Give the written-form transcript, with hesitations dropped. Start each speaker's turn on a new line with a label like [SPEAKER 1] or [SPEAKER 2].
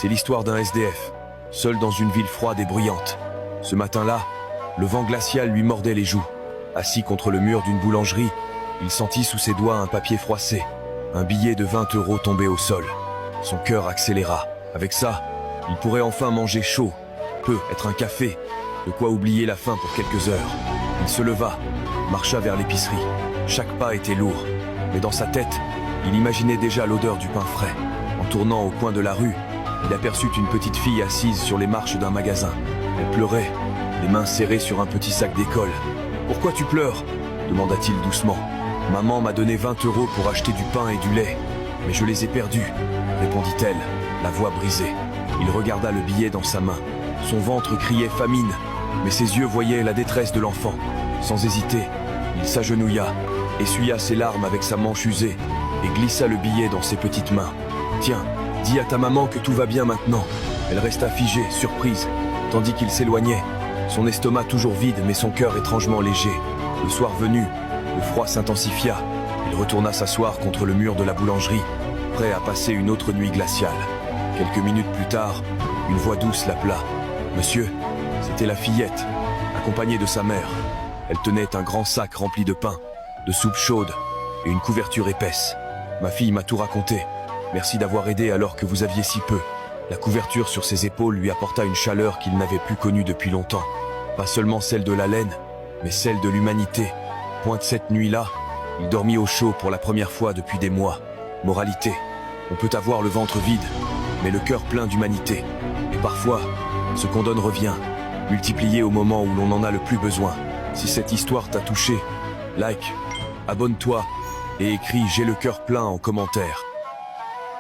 [SPEAKER 1] C'est l'histoire d'un SDF, seul dans une ville froide et bruyante. Ce matin-là, le vent glacial lui mordait les joues. Assis contre le mur d'une boulangerie, il sentit sous ses doigts un papier froissé. Un billet de 20 € tombé au sol. Son cœur accéléra. Avec ça, il pourrait enfin manger chaud, être un café, de quoi oublier la faim pour quelques heures. Il se leva, marcha vers l'épicerie. Chaque pas était lourd, mais dans sa tête, il imaginait déjà l'odeur du pain frais. En tournant au coin de la rue, il aperçut une petite fille assise sur les marches d'un magasin. Elle pleurait, les mains serrées sur un petit sac d'école. « Pourquoi tu pleures ?» demanda-t-il doucement. « Maman m'a donné 20 € pour acheter du pain et du lait, mais je les ai perdus, » répondit-elle, la voix brisée. Il regarda le billet dans sa main. Son ventre criait famine, mais ses yeux voyaient la détresse de l'enfant. Sans hésiter, il s'agenouilla, essuya ses larmes avec sa manche usée et glissa le billet dans ses petites mains. « Tiens, dis à ta maman que tout va bien maintenant. » Elle resta figée, surprise, tandis qu'il s'éloignait, son estomac toujours vide mais son cœur étrangement léger. Le soir venu, le froid s'intensifia. Il retourna s'asseoir contre le mur de la boulangerie, prêt à passer une autre nuit glaciale. Quelques minutes plus tard, une voix douce l'appela. « Monsieur !» C'était la fillette, accompagnée de sa mère. Elle tenait un grand sac rempli de pain, de soupe chaude et une couverture épaisse. « Ma fille m'a tout raconté. Merci d'avoir aidé alors que vous aviez si peu. » La couverture sur ses épaules lui apporta une chaleur qu'il n'avait plus connue depuis longtemps. Pas seulement celle de la laine, mais celle de l'humanité. Pointe cette nuit-là, il dormit au chaud pour la première fois depuis des mois. Moralité, on peut avoir le ventre vide, mais le cœur plein d'humanité. Et parfois, ce qu'on donne revient, multiplié au moment où l'on en a le plus besoin. Si cette histoire t'a touché, like, abonne-toi et écris « J'ai le cœur plein » en commentaire.